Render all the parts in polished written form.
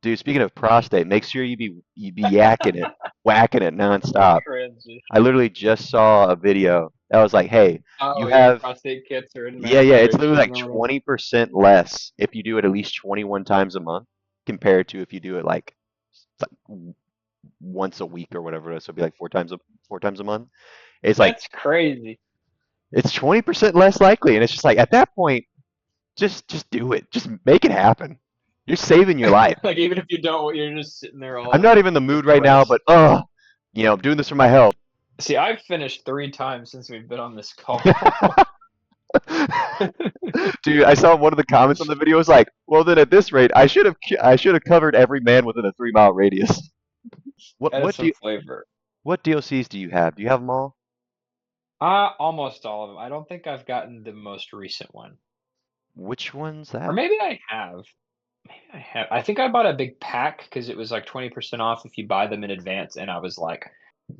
Dude, speaking of prostate, make sure you be yakking it, whacking it nonstop. I Transition. literally just saw a video that was like, hey, you Oh yeah, have prostate kits are in yeah, yeah, it's literally manufacturing like or whatever. 20% less if you do it at least 21 times a month compared to if you do it like once a week or whatever it is. So it'd be like four times a month. It's like That's crazy. it's 20% less likely, and it's just like at that point, just do it. Just make it happen. You're saving your life. Like even if you don't, you're just sitting there I'm all not even in the mood right now, but depressed. I'm doing this for my health. See, I've finished 3 times since we've been on this call. Dude, I saw one of the comments on the video was like, "Well, then at this rate, I should have covered every man within a 3 mile radius." What That is what do some you, flavor. what DLCs do you have? Do you have them all? Almost all of them. I don't think I've gotten the most recent one. Which one's Or that? maybe I have. Maybe I have. I think I bought a big pack because it was like 20% off if you buy them in advance, and I was like,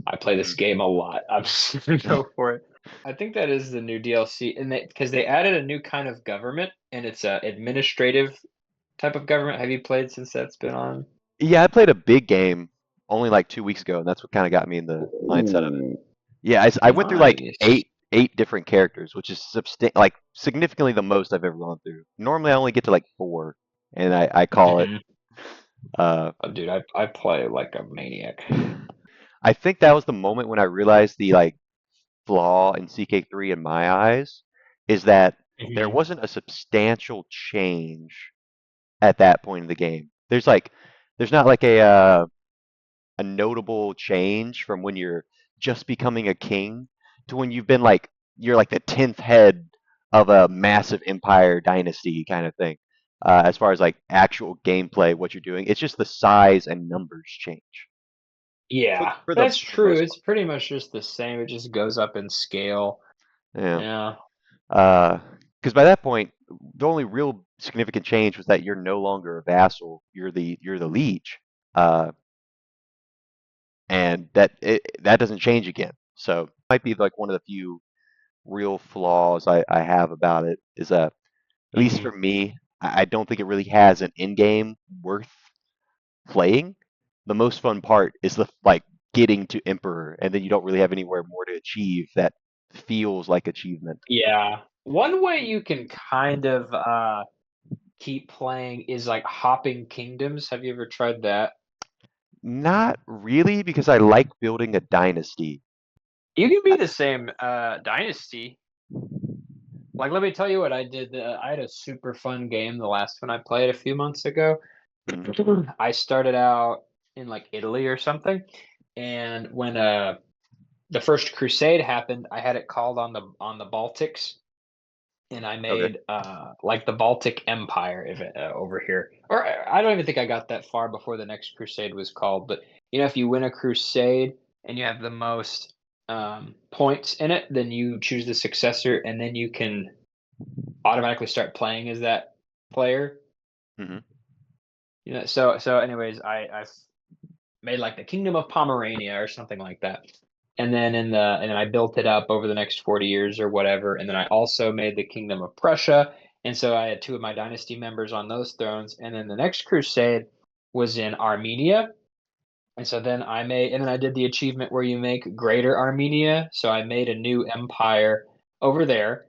I play this Hmm. game a lot. I'm just gonna go for it. I think that is the new DLC, and because they added a new kind of government, and it's a administrative type of government. Have you played since that's been on? Yeah, I played a big game only like 2 weeks ago, and that's what kind of got me in the mindset of it. Ooh, Yeah, I went through like nice. eight different characters, which is like significantly the most I've ever gone through. Normally, I only get to like four, and I call it. Hmm. Uh, Oh, dude, I play like a maniac. I think that was the moment when I realized the like flaw in CK3 in my eyes is that there Hmm. wasn't a substantial change at that point in the game. There's not like a notable change from when you're just becoming a king to when you're like the 10th head of a massive empire dynasty kind of thing. As far as like actual gameplay, what you're doing, it's just the size and numbers change for Yeah, for the that's for the true. most It's pretty much just the same. It just goes up in scale. part. Yeah. Yeah. Because by that point, the only real significant change was that you're no longer a vassal. You're the liege, uh, and that doesn't change again. So might be like one of the few real flaws I have about it is at least Hmm. for me, I don't think it really has an in game worth playing. The most fun part is the like getting to Emperor, and then you don't really have anywhere more to achieve that feels like achievement. Yeah. One way you can kind of keep playing is like hopping kingdoms. Have you ever tried that? Not really, because I like building a dynasty. You can be the same dynasty. Like, let me tell you what I did. I had a super fun game, the last one I played a few months ago. Mhm. I started out in like Italy or something, and when the first crusade happened, I had it called on the Baltics, and I Okay. made like the Baltic Empire over here. Or I don't even think I got that far before the next crusade was called. But if you win a crusade and you have the most points in it, then you choose the successor, and then you can automatically start playing as that player. Hmm. So anyways, I made like the Kingdom of Pomerania or something like that. And then I built it up over the next 40 years or whatever. And then I also made the Kingdom of Prussia. And so I had two of my dynasty members on those thrones. And then the next crusade was in Armenia. And then I did the achievement where you make Greater Armenia. So I made a new empire over there,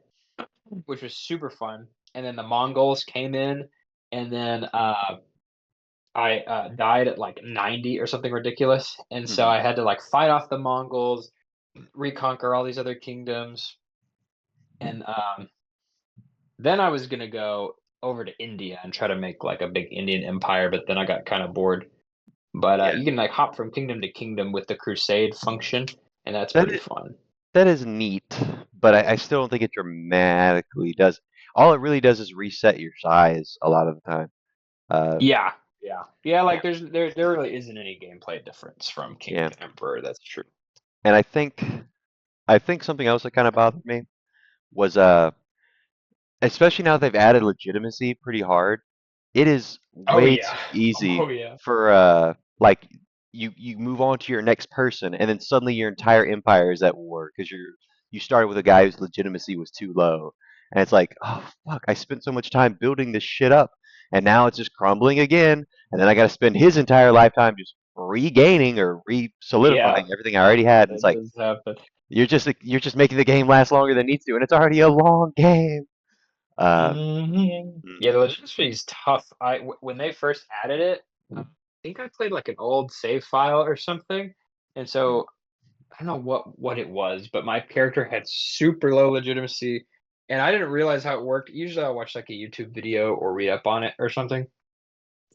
which was super fun. And then the Mongols came in, and then I died at like 90 or something ridiculous, and so Hmm. I had to like fight off the Mongols, reconquer all these other kingdoms, and then I was gonna go over to India and try to make like a big Indian empire, but then I got kind of bored. But Yeah. you can like hop from kingdom to kingdom with the crusade function, and that's That pretty is, fun. that is neat, but I still don't think it dramatically does. All it really does is reset your size a lot of the time. Uh, Yeah, yeah. yeah, Like there really isn't any gameplay difference from king yeah. to emperor. That's true. And I think something else that kind of bothered me was especially now that they've added legitimacy pretty hard. It is Oh way yeah, too easy oh yeah. for like you move on to your next person and then suddenly your entire empire is at war because you started with a guy whose legitimacy was too low. And it's like, oh fuck, I spent so much time building this shit up and now it's just crumbling again, and then I got to spend his entire lifetime just regaining or Yeah, re-solidifying everything I already had, and it's that like does happen. you're just making the game last longer than it needs to, and it's already a long game. Uh, Yeah, the mhm. legitimacy is tough. When they first added it, I think I played like an old save file or something, and so I don't know what it was, but my character had super low legitimacy, and I didn't realize how it worked. Usually, I watch like a YouTube video or read up on it or something.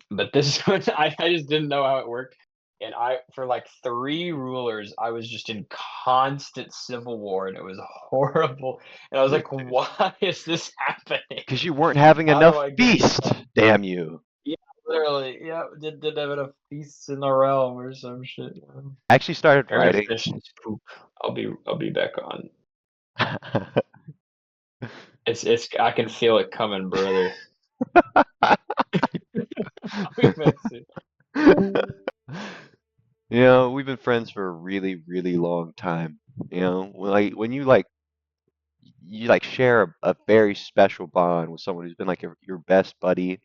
But this one, I just didn't know how it worked. And I, for like 3 rulers, I was just in constant civil war, and it was horrible. And I was like, why is this happening? Because you weren't having How do enough I get feast, stuff? damn you. Yeah, literally. Yeah, didn't have enough feasts in the realm or some shit. I actually started I gotta writing. finish this poop. I'll be back on. It's I can feel it coming, brother. I'll be back soon. We've been friends for a really, really long time. Like when you share a very special bond with someone who's been like your best buddy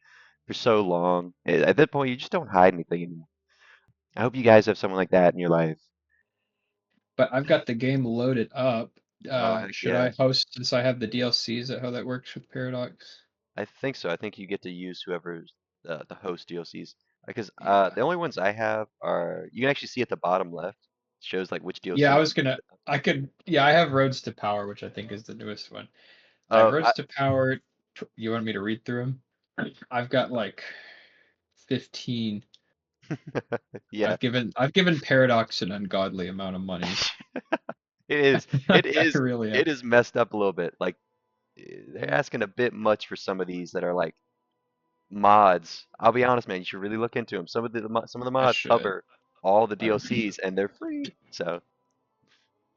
for so long. At that point, you just don't hide anything anymore. I hope you guys have someone like that in your life. But I've got the game loaded up. Oh, heck Should yeah. I host since I have the DLC? Is that how that works with Paradox? I think so. I think you get to use whoever's the host DLCs. Because Yeah. the only ones I have are you can actually see at the bottom left shows like which Yeah, I DLCs was you gonna. I could. Yeah, I have Roads to Power, which I think is the newest one. I have uh Roads to Power. You want me to read through them? I've got like 15. yeah. I've given Paradox an ungodly amount of money. It is it I is really have. it is messed up a little bit. Like they're asking a bit much for some of these that are like mods. I'll be honest, man, you should really look into them. Some of the I mods should. cover all the I, DLCs and they're free. So,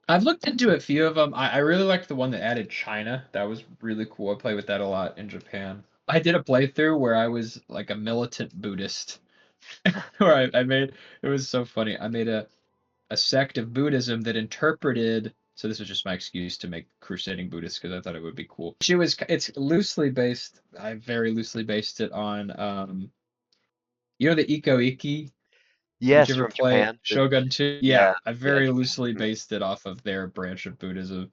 I've looked into a few of them. I really liked the one that added China. That was really cool. I played with that a lot in Japan. I did a playthrough where I was like a militant Buddhist, where I made it was so funny. I made a sect of Buddhism that interpreted. So this was just my excuse to make crusading Buddhist because I thought it would be cool. It's loosely based. I very loosely based it on the Iko Iki. Did you yes, ever from play Japan. Shogun 2? Yeah, Yeah, I yeah, very Japan. loosely Mhm. based it off of their branch of Buddhism.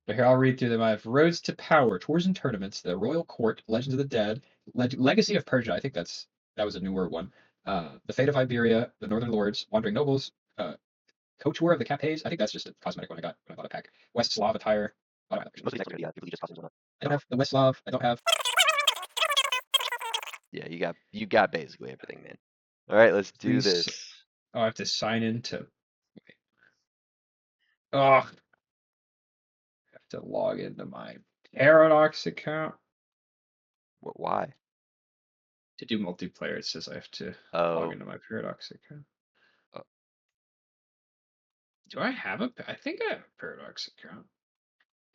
But here, I'll read through them. I have Roads to Power, Tours and Tournaments, The Royal Court, Legends of the Dead, Legacy of Persia. I think that was a newer one. The Fate of Iberia, The Northern Lords, Wandering Nobles, Coach War of the Capes. I think that's just a cosmetic one I got when I bought a pack. West Slav attire. Oh, I don't have Most of these actually. next ones are gonna be completely just costumes. I don't have the West Slav. I don't have. Yeah, you got basically everything, man. All right, let's do Please. this. Oh, I have to sign into. Oh, I have to log into my Paradox account Why? to do multiplayer. It says I have to log Oh, into my Paradox account. uh, Do I have a? I think I have a Paradox account.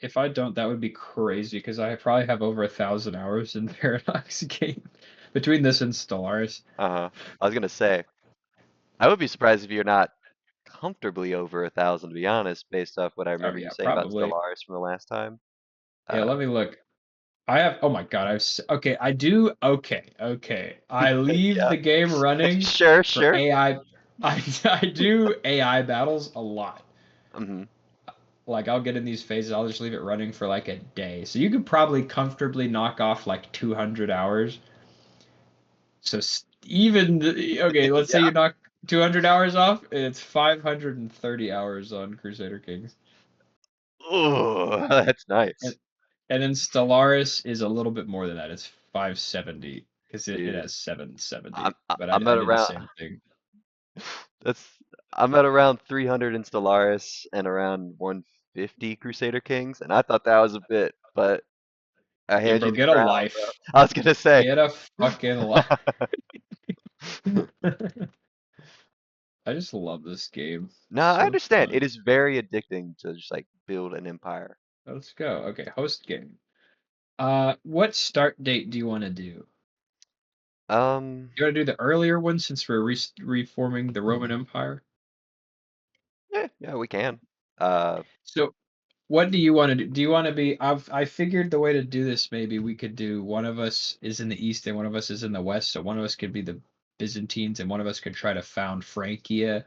If I don't, that would be crazy because I probably have over 1,000 hours in Paradox game between this and Stellaris. uh-huh. I was gonna say, I would be surprised if you're not comfortably over 1,000, to be honest, based off what I Oh remember you yeah, saying about probably. Stellaris from the last time. Yeah, Uh, let me look. I have. Oh my God, okay. I do. Okay, okay. I leave yeah, the game running sure, for sure. AI. I do AI battles a lot. Hmm. Like I'll get in these phases. I'll just leave it running for like a day. So you could probably comfortably knock off like 200 hours. So okay, let's say Yeah. you knock 200 hours off, it's 530 hours on Crusader Kings. Ooh, that's And nice, and then Stellaris is a little bit more than that. It's 570 because it dude. has I'm 770. I- But I'm I at did the around same thing. that's I'm at around 300 in Stellaris and around 150 Crusader Kings, and I thought that was a bit, but I Yeah, hand bro, you the get a crown, bro. life. I was gonna say. Get a fucking life. I just love this game. No, It's I so understand. It fun. is very addicting to just like build an empire. Let's go. Okay, host game. What start date do you want to do? Um, You want to do the earlier one since we're reforming the Roman Empire? yeah, we can. Uh, So What do you want to do? Do you want to be? I figured the way to do this, maybe we could do one of us is in the east and one of us is in the west. So one of us could be the Byzantines and one of us could try to found Francia.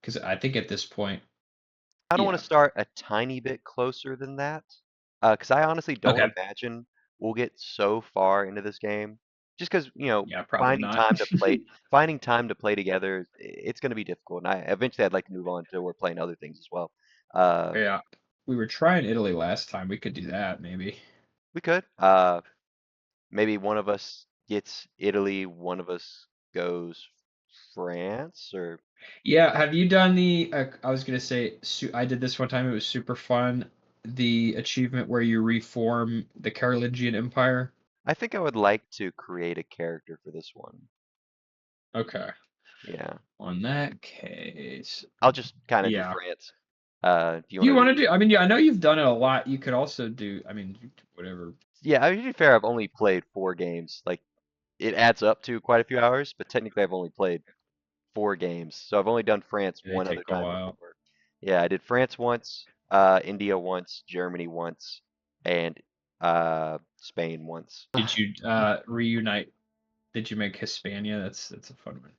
Because I think at this point, I don't want yeah. to start a tiny bit closer than that, because I honestly don't Okay. imagine we'll get so far into this game. Just because, Yeah, probably finding not. time to play, finding time to play together, it's going to be difficult. And eventually I'd like to move on to we're playing other things as well. Uh, Yeah. We were trying Italy last time. We could do that maybe. we could. Maybe one of us gets Italy, one of us goes France, or Yeah, have you done the I was gonna say I did this one time. It was super fun. The achievement where you reform the Carolingian Empire. I think I would like to create a character for this one. Okay. Yeah, On that case, I'll just kind of do yeah. France. If you Do want you to want to do, do? I mean, yeah, I know you've done it a lot. You could also do. I mean, whatever. yeah, to be fair, I've only played 4 games. Like it adds up to quite a few hours, but technically I've only played 4 games. So I've only done France They one other take a time while. before. Yeah, I did France once, India once, Germany once, and Spain once. Did you reunite? Did you make Hispania? That's a fun one.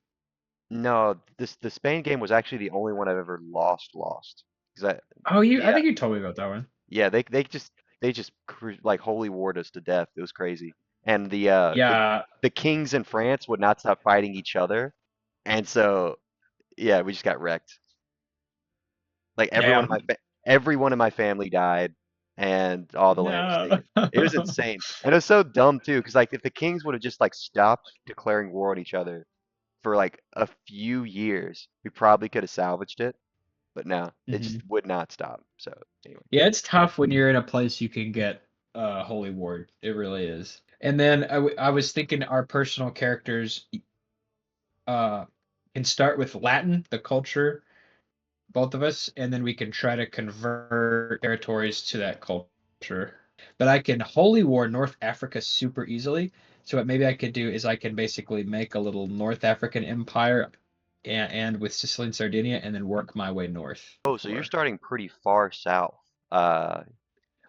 No, the Spain game was actually the only one I've ever lost. 'Cause Oh, you. I yeah, think you told me about that one. yeah, they just like holy warred us to death. It was crazy. And Yeah. the kings in France would not stop fighting each other. And so yeah, we just got wrecked. Like Damn. everyone in my family died and all the land was No. taken. It was insane. And it was so dumb too, because like if the kings would have just like stopped declaring war on each other for like a few years, we probably could have salvaged it. But no, it just Mhm. would not stop. So anyway. Yeah, it's tough when you're in a place you can get holy ward. It really is. And then I was thinking our personal characters uh can start with Latin, the culture, both of us, and then we can try to convert territories to that culture. But I can holy war North Africa super easily. So what maybe I could do is I can basically make a little North African empire and with Sicily and Sardinia and then work my way north Oh, so you're before. starting pretty far south. Uh,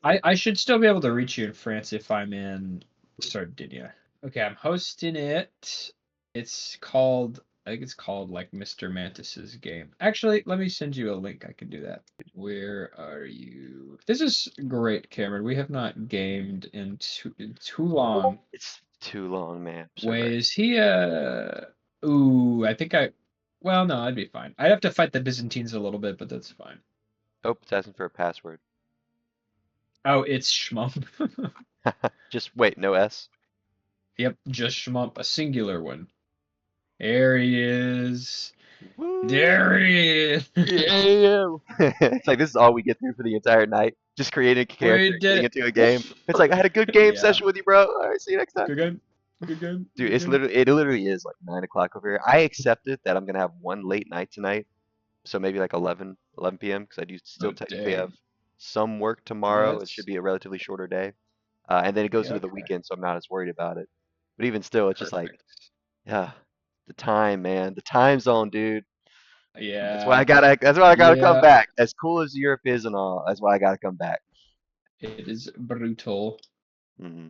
I should still be able to reach you in France if I'm in Sardinia. Okay, I'm hosting it. It's called I think it's called like Mr. Mantis's game. Actually, let me send you a link. I can do that. Where are you? This is great, Cameron. We have not gamed in too long. it's too long, man. So Wait, ready. is he ooh, I think I well no, I'd be fine. I'd have to fight the Byzantines a little bit, but that's fine. Oh, it's asking for a password. Oh, it's Schmump. Just wait, no S. Yep, just Schmump, a singular one. There he is. Woo! There he is. Yeah. It's like this is all we get through for the entire night. Just creating a character We and did getting it. into a game. It's like I had a good game Yeah. session with you, bro. All right, see you next time. Good game. Good game. Dude, Good game. it literally is like 9 o'clock over here. I accepted that I'm gonna have one late night tonight, so maybe like 11 p.m. because I do still Oh technically have dang. some work Yeah, tomorrow. It should that's be a relatively shorter day, and then it goes yeah, into the okay. weekend, so I'm not as worried about it. But even still, it's just like, Perfect. yeah, the time, man, the time zone, dude. Yeah. That's why I gotta come Yeah. back. As cool as Europe is and all, that's why I gotta come back. It is brutal. Hmm.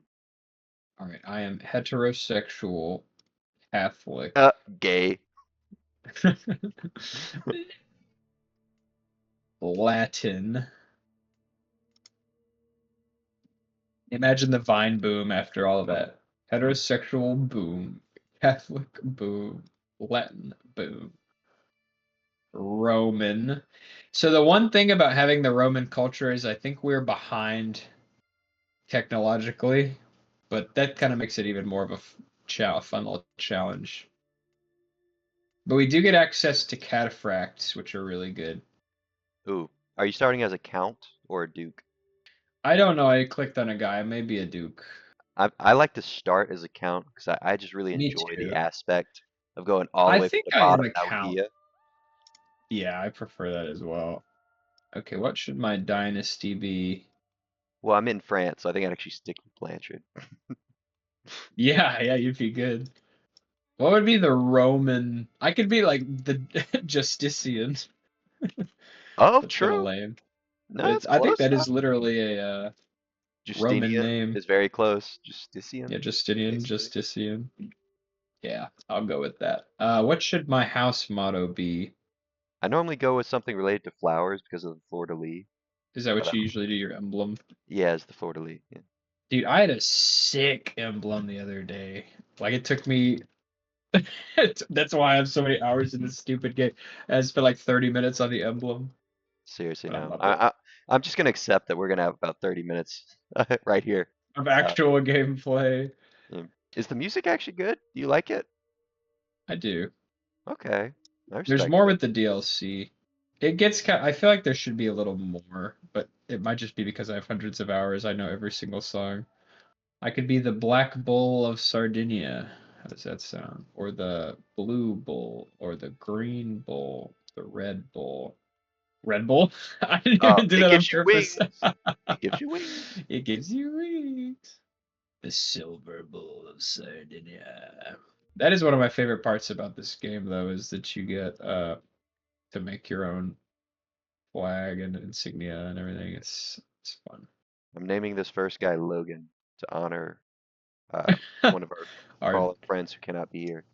All right. I am heterosexual Catholic. Gay. Latin. Imagine the Vine boom after all of that. Heterosexual boom. Catholic boom. Latin boom. Roman. So the one thing about having the Roman culture is I think we're behind technologically, but that kind of makes it even more of a fun little challenge. But we do get access to cataphracts, which are really good. Ooh, are you starting as a count or a duke? I don't know. I clicked on a guy. Maybe a duke. I like to start as a count because I just really Me enjoy the too. aspect of going all the I way from think the I am bottom a down count. here. Yeah, I prefer that as well. Okay, what should my dynasty be? Well, I'm in France, so I think I'd actually stick with Blanchard. Yeah, yeah, you'd be good. What would be the Roman? I could be like the Justinian. Oh, That's kind of true. lame. No, It's it's I think close that enough. is literally a Roman Justinian name. is very close. Yeah, Justinian, Justinian, basically. Justinian. Yeah, I'll go with that. What should my house motto be? I normally go with something related to flowers because of the fleur-de-lis. Is that But what you usually do, your emblem? yeah, it's the fleur-de-lis. Yeah. Dude, I had a sick emblem the other day. Like it took me that's why I have so many hours in this stupid game. I spent like 30 minutes on the emblem, Seriously, but I no. loved it. I'm just gonna accept that we're gonna have about 30 minminutes right here. Of Uh, actual gameplay. yeah. Is the music actually good? Do you like it? I do. Okay, I There's respect more it. with the DLC. It gets kind I feel like there should be a little more, but it might just be because I have hundreds of hours. I know every single song. I could be the Black Bull of Sardinia. How does that sound? Or the Blue Bull, or the Green Bull, the Red Bull. Red Bull? I didn't even do It that on gives you purpose. wings. It gives you wings. It gives you wings. The Silver Bull of Sardinia. That is one of my favorite parts about this game, though, is that you get to make your own flag and insignia and everything. It's fun. I'm naming this first guy Logan to honor one of our our fallen friends who cannot be here.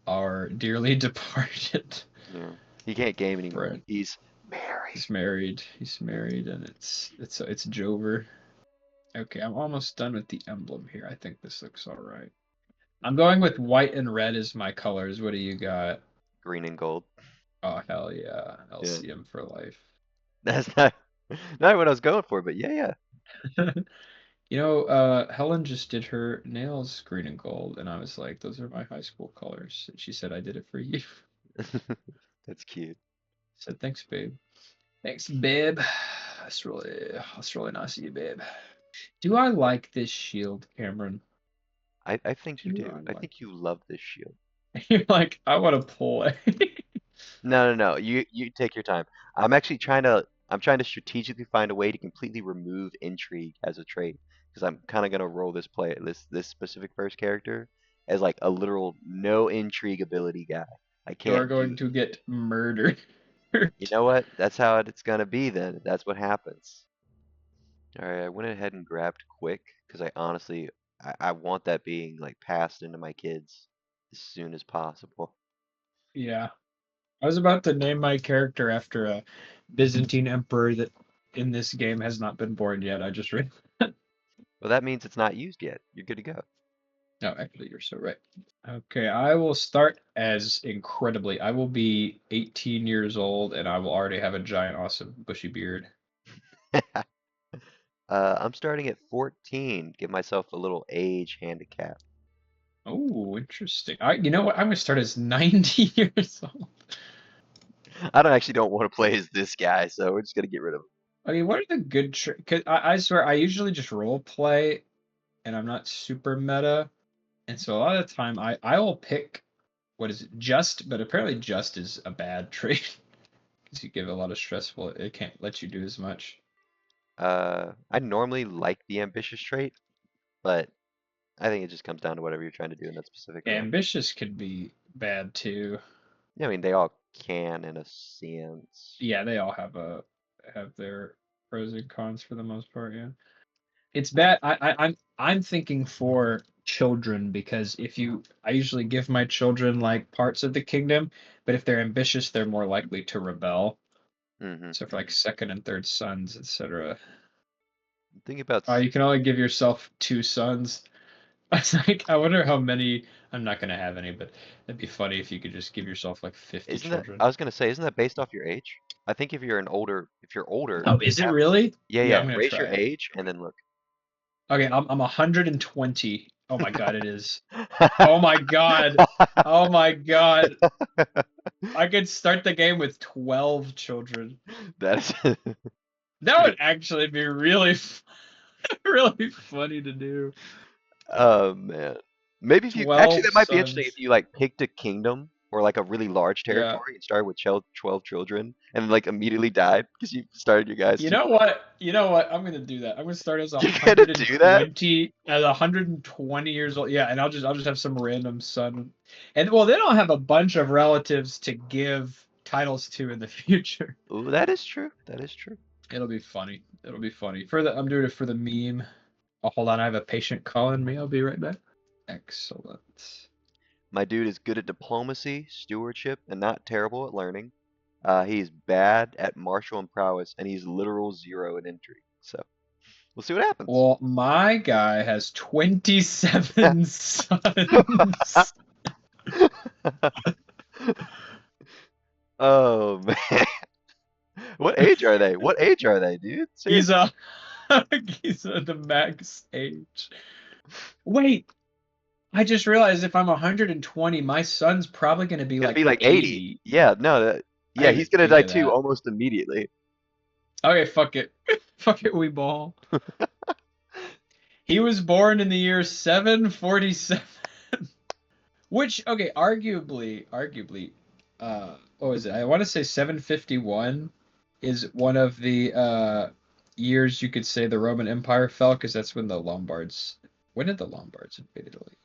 our dearly departed Yeah. He can't game anymore. friend. He's married. He's married. He's married, and it's Jover. Okay, I'm almost done with the emblem here. I think this looks all right. I'm going with white and red as my colors. What do you got? Green and gold. Oh hell yeah, Yeah. LCM for life. That's not what I was going for, but yeah, You know, Helen just did her nails green and gold, and I was like, "Those are my high school colors." And she said, "I did it for you." yeah. That's cute. I said, "Thanks, babe." Thanks, babe. That's really nice of you, babe. Do I like this shield, Cameron? I think you Do do. I I like think you love this shield. it? You're like, I want to pull it. No, no, no. You take your time. I'm trying to strategically find a way to completely remove intrigue as a trait because I'm kind of gonna roll this specific first character as like a literal no intrigue ability guy. I You are can't do going to get murdered. You know what? That's how it's gonna be then. That's what happens. All right, I went ahead and grabbed quick because I honestly I want that being like passed into my kids as soon as possible. Yeah. I was about to name my character after a Byzantine emperor that in this game has not been born yet. I just read. Well, that means it's not used yet. You're good to go. No, actually, you're so right. Okay, I will start as incredibly. I will be 18 years old and I will already have a giant, awesome, bushy beard. I'm starting at 14. Give myself a little age handicap. Oh, interesting. You know what? I'm gonna start as 90 years old. I don't want to play as this guy, so we're just gonna get rid of him. Okay, what are the good Cause I swear I usually just role play and I'm not super meta. And so a lot of the time I will pick what is it, just, but apparently just is a bad trait because you give a lot of stressful. It can't let you do as much. I normally like the ambitious trait, but I think it just comes down to whatever you're trying to do in that specific realm. Ambitious could be bad too. Yeah, I mean, they all can in a sense. Yeah, they all have their pros and cons for the most part. Yeah, it's Uh, bad. I'm thinking for children because I usually give my children like parts of the kingdom, but if they're ambitious, they're more likely to rebel. mm-hmm. So for like second and third sons, etc. Think about You can only give yourself two sons. I was like, I wonder how many. I'm not gonna have any, but it'd be funny if you could just give yourself like 50 isn't that children. I was gonna say, isn't that based off your age? I think if you're older, Oh, you is it have really? yeah, Yeah, yeah. I'm gonna Raise your try it. age and then look. Okay, I'm 120. Oh my god, it is. Oh my god. Oh my god. I could start the game with 12 children. That's That would actually be really, really funny to do. oh man. Maybe if you actually 12 that might be interesting if sons. you like picked a kingdom or like a really large Yeah. territory and started with 12 children and like immediately died because you started your guys You too know early. what? You know what? I'm gonna do that. I'm gonna start as You're gonna do that? 120 years old. Yeah, and I'll just have some random son. And well, then I'll have a bunch of relatives to give titles to in the future. Ooh, that is true. That is true. It'll be funny. It'll be funny. I'm doing it for the meme. Oh, hold on, I have a patient calling me. I'll be right back. Excellent. My dude is good at diplomacy, stewardship, and not terrible at learning. He's bad at martial and prowess, and he's literal 0 in intrigue. So we'll see what happens. Well, my guy has 27 sons. Oh man, what age are they? What age are they, dude? He's Seriously, he's the max age. Wait, I just realized if I'm 120, my son's probably going to be gonna like be like 80. 80. Yeah, no, I yeah, didn't he's even gonna think die of too that. almost immediately. Okay, fuck it. Fuck it, we ball. He was born in the year 747. Which, okay, arguably, what was it? I want to say 751 is one of the years you could say the Roman Empire fell, because that's when when did the Lombards invade Italy?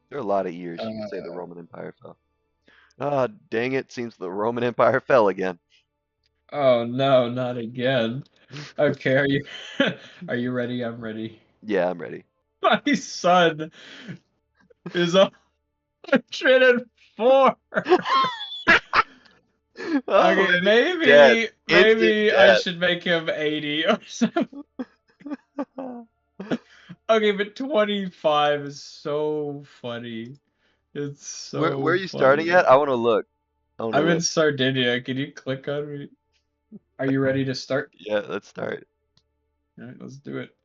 There are a lot of years you could say the Uh, Roman Empire fell. Ah, dang it, seems the Roman Empire fell again. oh no, not again. Okay, are you ready? I'm ready. Yeah, I'm ready. My son is 104. Oh Okay, man, he's dead. Instant maybe I death. should make him 80 or something. Okay, but 25 is so funny. It's Where are so you starting funny. at? I want to look. I want to I'm in look. Sardinia. Can you click on me? Are you ready to start? Yeah, let's start. All right, let's do it.